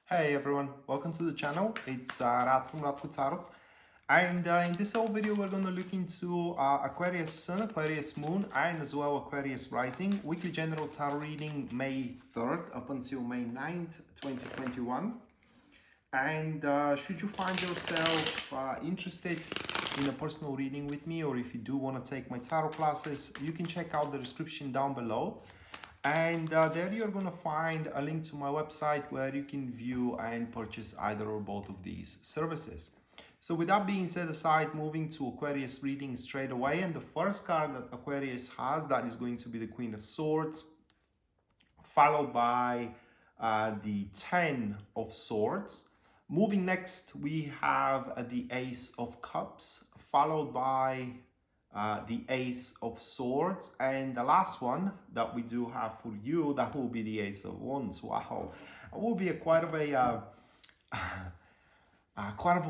Hey everyone, welcome to the channel. It's Rad from Radko, and in this whole video we're going to look into Aquarius Sun, Aquarius Moon, and as well Aquarius Rising. Weekly General Tarot reading May 3rd up until May 9th, 2021. And should you find yourself interested in a personal reading with me, or if you do want to take my tarot classes, you can check out the description down below. And there you're going to find a link to my website where you can view and purchase either or both of these services. So with that being said aside, moving to Aquarius reading straight away. And the first card that Aquarius has, that is going to be the Queen of Swords, followed by the 10 of Swords. Moving next, we have the Ace of Cups, followed by the Ace of Swords, and the last one that we do have for you, that will be the Ace of Wands. Wow, it will be quite of a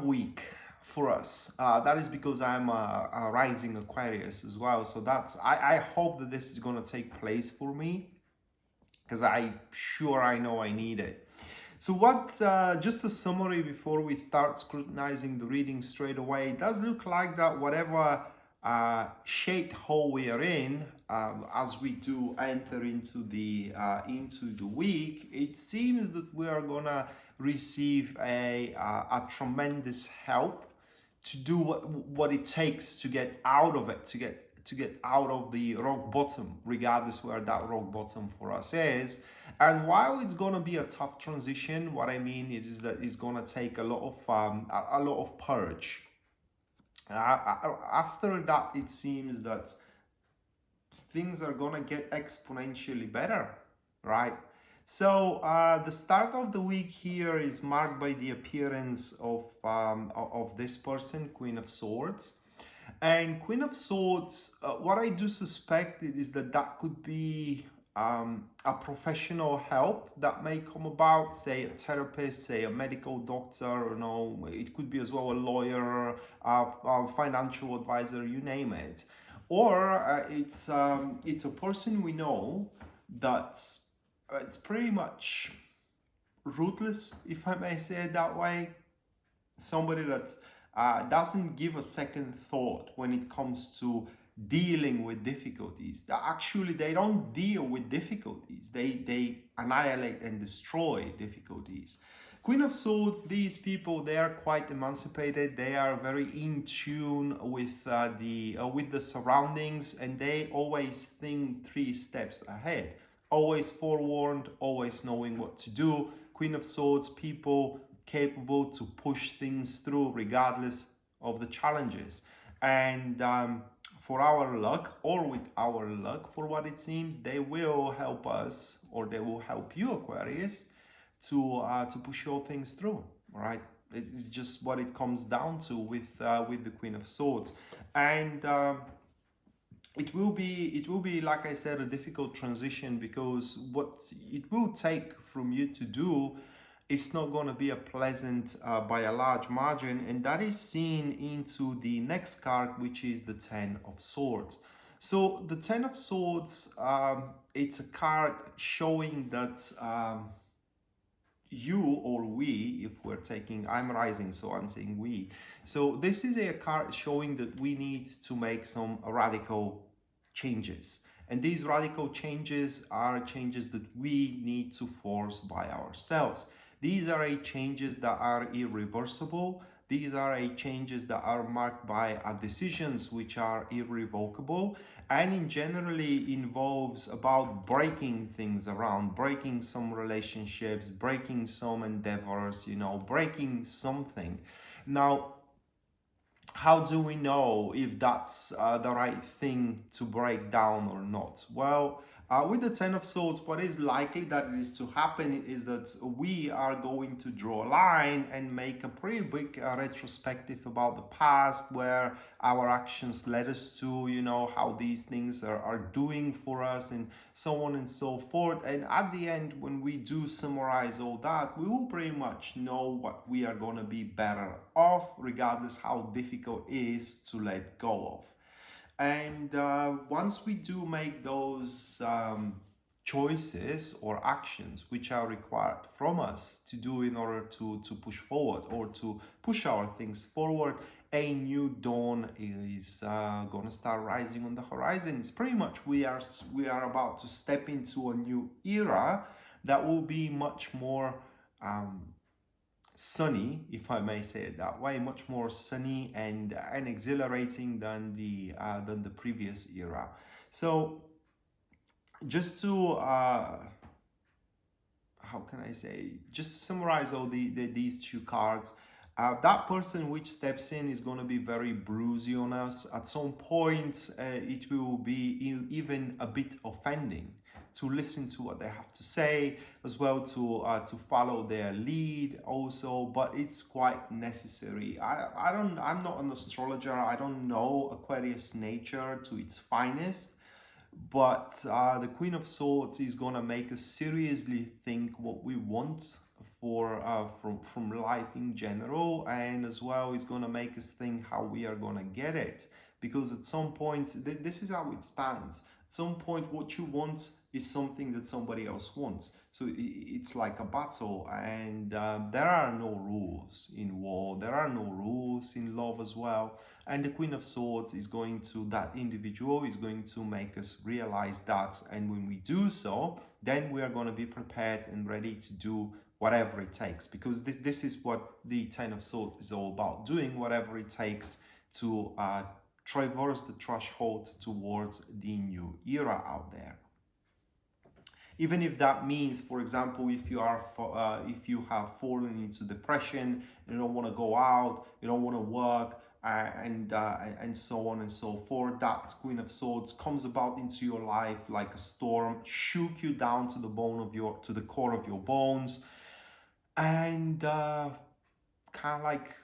week for us. That is because I'm a rising Aquarius as well, so that's I hope that this is going to take place for me, because I know I need it. So what, just a summary before we start scrutinizing the reading straight away, it does look like that whatever shaped hole we are in, as we do enter into the week, it seems that we are gonna receive a tremendous help to do what it takes to get out of it, to get out of the rock bottom, regardless where that rock bottom for us is. And while it's gonna be a tough transition, what I mean is that it's gonna take a lot of purge. After that, it seems that things are gonna get exponentially better, right? So the start of the week here is marked by the appearance of this person, Queen of Swords. And Queen of Swords, what I do suspect is that could be a professional help that may come about, say a therapist, say a medical doctor, it could be as well a lawyer, a financial advisor, you name it. Or it's a person we know that's it's pretty much ruthless, if I may say it that way. Somebody that doesn't give a second thought when it comes to dealing with difficulties. Actually, they don't deal with difficulties. They annihilate and destroy difficulties. Queen of Swords, these people, they are quite emancipated. They are very in tune with the surroundings, and they always think 3 steps ahead. Always forewarned, always knowing what to do. Queen of Swords, people capable to push things through regardless of the challenges. And for our luck, or with our luck, for what it seems, they will help us, or they will help you, Aquarius, to push all things through. Right? It's just what it comes down to with the Queen of Swords. And it will be, like I said, a difficult transition, because what it will take from you to do, it's not going to be a pleasant by a large margin, and that is seen into the next card, which is the 10 of Swords. So the 10 of Swords, it's a card showing that you, or we, if we're taking, I'm rising, so I'm saying we. So this is a card showing that we need to make some radical changes. And these radical changes are changes that we need to force by ourselves. These are changes that are irreversible. These are changes that are marked by decisions which are irrevocable, and in generally involves about breaking things around, breaking some relationships, breaking some endeavors, breaking something. Now, how do we know if that's the right thing to break down or not? Well, with the 10 of Swords, what is likely that it is to happen is that we are going to draw a line and make a pretty big retrospective about the past, where our actions led us to, how these things are doing for us, and so on and so forth. And at the end, when we do summarize all that, we will pretty much know what we are going to be better off, regardless how difficult it is to let go of. And once we do make those choices or actions which are required from us to do in order to push forward or to push our things forward, a new dawn is gonna start rising on the horizon. It's pretty much we are about to step into a new era that will be much more sunny, if I may say it that way, much more sunny and exhilarating than the previous era. So just to how can I say, just to summarize all these two cards, that person which steps in is going to be very bruisey on us. At some point, it will be even a bit offending to listen to what they have to say, as well to follow their lead also, but it's quite necessary. I'm not an astrologer. I don't know Aquarius nature to its finest, but the Queen of Swords is gonna make us seriously think what we want for from life in general, and as well is gonna make us think how we are gonna get it. Because at some point, this is how it stands. At some point, what you want is something that somebody else wants. So it's like a battle, and there are no rules in war. There are no rules in love as well. And the Queen of Swords is going to, that individual is going to make us realize that. And when we do so, then we are going to be prepared and ready to do whatever it takes. Because this is what the Ten of Swords is all about, doing whatever it takes to traverse the threshold towards the new era out there. Even if that means, for example, if you have fallen into depression, you don't want to go out, you don't want to work, and so on and so forth, that Queen of Swords comes about into your life like a storm, shook you down to the core of your bones, and kind of like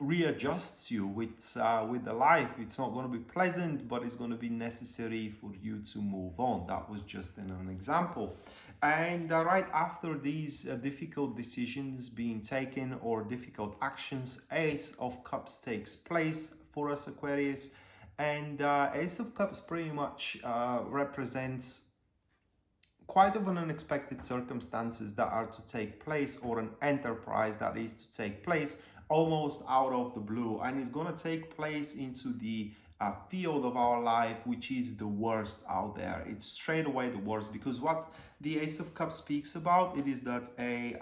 readjusts you with the life. It's not going to be pleasant, but it's going to be necessary for you to move on. That was just an example. And right after these difficult decisions being taken or difficult actions, Ace of Cups takes place for us, Aquarius. And Ace of Cups pretty much represents quite of an unexpected circumstances that are to take place, or an enterprise that is to take place almost out of the blue, and it's going to take place into the field of our life, which is the worst out there. It's straight away the worst, because what the Ace of Cups speaks about, it is that a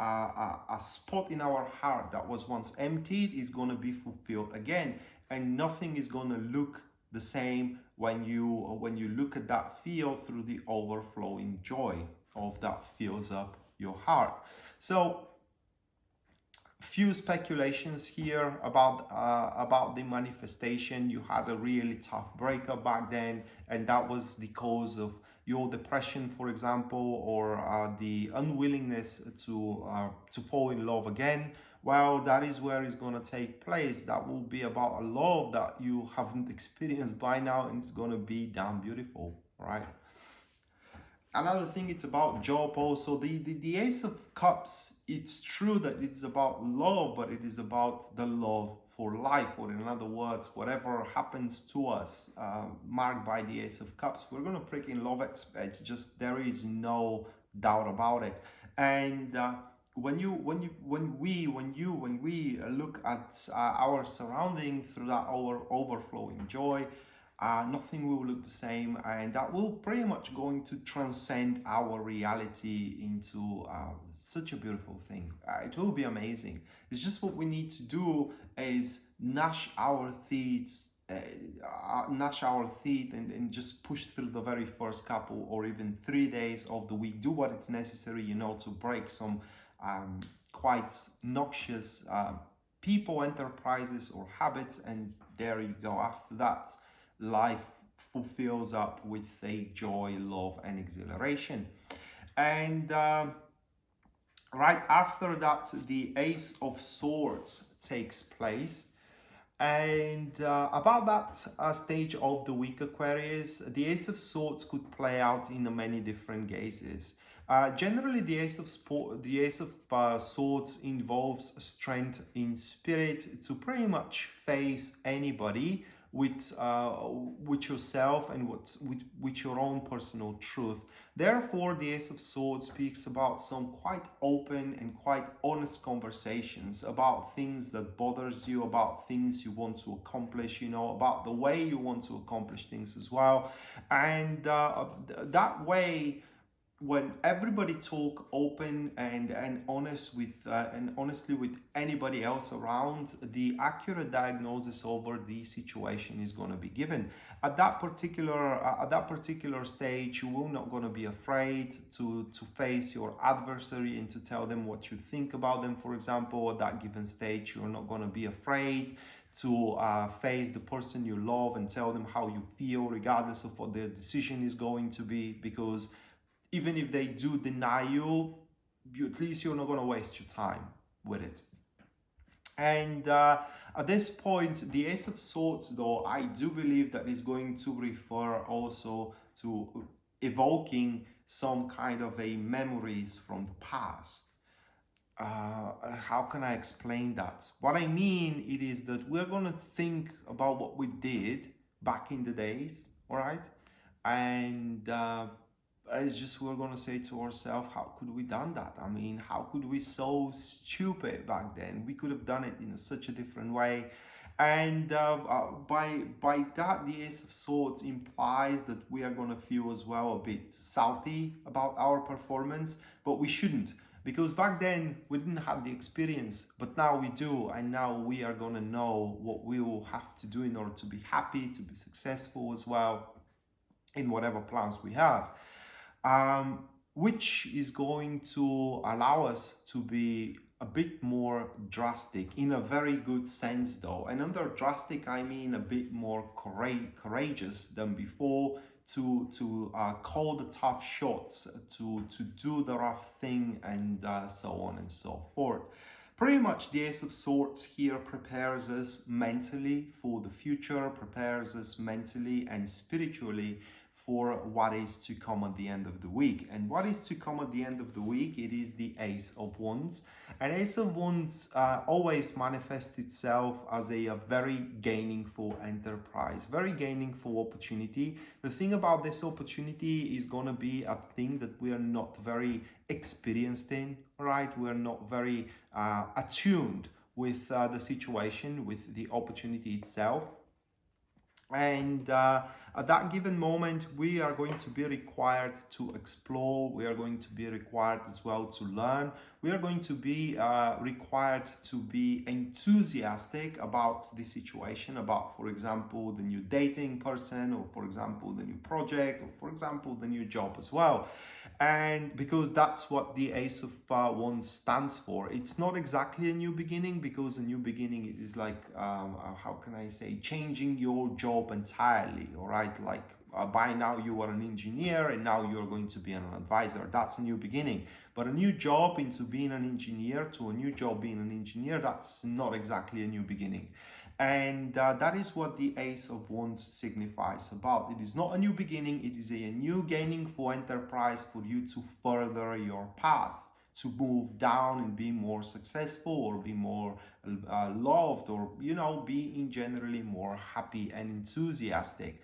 spot in our heart that was once emptied is going to be fulfilled again, and nothing is going to look the same when you look at that field through the overflowing joy of that fills up your heart. So few speculations here about the manifestation. You had a really tough breakup back then, and that was the cause of your depression, for example, or the unwillingness to fall in love again. Well, that is where it's going to take place. That will be about a love that you haven't experienced by now, and it's going to be damn beautiful, right? Another thing, it's about job also. The Ace of Cups, it's true that it's about love, but it is about the love for life, or in other words, whatever happens to us, marked by the Ace of Cups, we're gonna freaking love it. It's just, there is no doubt about it. And when we look at our surrounding through that overflowing joy, nothing will look the same, and that will pretty much going to transcend our reality into such a beautiful thing. It will be amazing. It's just what we need to do is gnash our teeth and just push through the very first couple or even 3 days of the week. Do what is necessary, you know, to break some quite noxious people, enterprises, or habits, and there you go. After that, life fulfills up with a joy, love, and exhilaration. And right after that, the Ace of Swords takes place. And about that stage of the week, Aquarius, the Ace of Swords could play out in many different guises. Generally, the Ace of Swords involves strength in spirit to pretty much face anybody with yourself and with your own personal truth. Therefore, the Ace of Swords speaks about some quite open and quite honest conversations about things that bothers you, about things you want to accomplish, you know, about the way you want to accomplish things as well. And that way, when everybody talk open and honest with and honestly with anybody else around, the accurate diagnosis over the situation is going to be given at that particular stage. You will not going to be afraid to face your adversary and to tell them what you think about them. For example, at that given stage, you're not going to be afraid to face the person you love and tell them how you feel, regardless of what their decision is going to be, because even if they do deny you, at least you're not going to waste your time with it. And at this point, the Ace of Swords, though, I do believe that is going to refer also to evoking some kind of a memories from the past. How can I explain that? What I mean, it is that we're going to think about what we did back in the days, all right? And it's just we're going to say to ourselves, how could we done that? I mean, how could we so stupid back then? We could have done it in such a different way. And by that, the Ace of Swords implies that we are going to feel as well a bit salty about our performance, but we shouldn't, because back then we didn't have the experience, but now we do, and now we are going to know what we will have to do in order to be happy, to be successful as well in whatever plans we have. Which is going to allow us to be a bit more drastic in a very good sense, though. And under drastic, I mean a bit more courageous than before, to call the tough shots, to do the rough thing, and so on and so forth. Pretty much the Ace of Swords here prepares us mentally for the future, prepares us mentally and spiritually for what is to come at the end of the week. And what is to come at the end of the week? It is the Ace of Wands. And Ace of Wands always manifests itself as a very gainingful enterprise, very gainingful opportunity. The thing about this opportunity is going to be a thing that we are not very experienced in, right? We are not very attuned with the situation, with the opportunity itself. And at that given moment, we are going to be required to explore. We are going to be required as well to learn. We are going to be required to be enthusiastic about the situation, about, for example, the new dating person, or for example, the new project, or for example, the new job as well. And because that's what the Ace of Wands stands for. It's not exactly a new beginning, because a new beginning is like, how can I say, changing your job entirely, all right? Like by now you are an engineer and now you're going to be an advisor. That's a new beginning. But a new job into being an engineer to a new job being an engineer, that's not exactly a new beginning. And that is what the Ace of Wands signifies about. It is not a new beginning, it is a new gainingful enterprise for you to further your path, to move down and be more successful, or be more loved, or, you know, be in generally more happy and enthusiastic.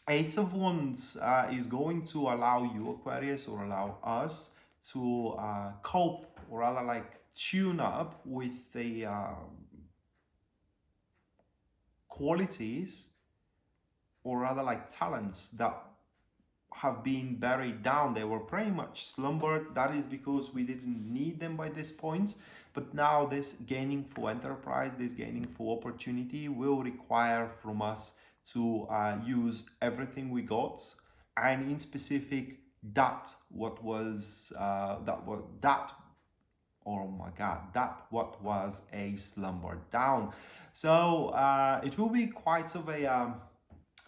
Ace of Wands is going to allow you, Aquarius, or allow us to cope, or rather like tune up with the qualities, or rather like talents, that have been buried down. They were pretty much slumbered. That is because we didn't need them by this point. But now this gainingful enterprise, this gainingful opportunity will require from us to use everything we got, and in specific that what was what was a slumber down. So it will be quite of a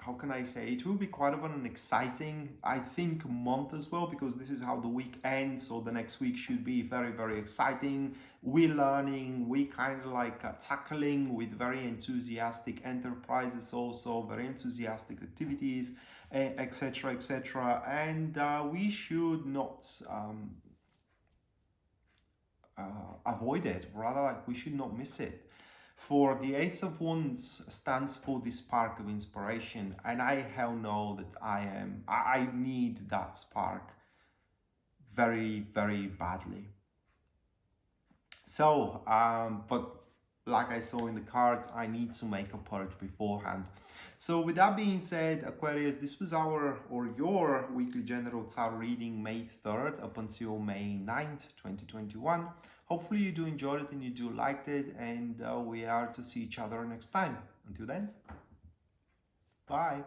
how can I say, it will be quite of an exciting, I think, month as well, because this is how the week ends. So the next week should be very, very exciting. We learning, we kind of like tackling with very enthusiastic enterprises, also very enthusiastic activities, etc., etc. And we should not avoid it, rather like we should not miss it. For the Ace of Wands stands for the spark of inspiration, and I know that I need that spark very, very badly. So, but like I saw in the cards, I need to make a purge beforehand. So with that being said, Aquarius, this was our or your weekly general tarot reading, May 3rd up until May 9th, 2021. Hopefully you do enjoy it and you do liked it, and we are to see each other next time. Until then, bye.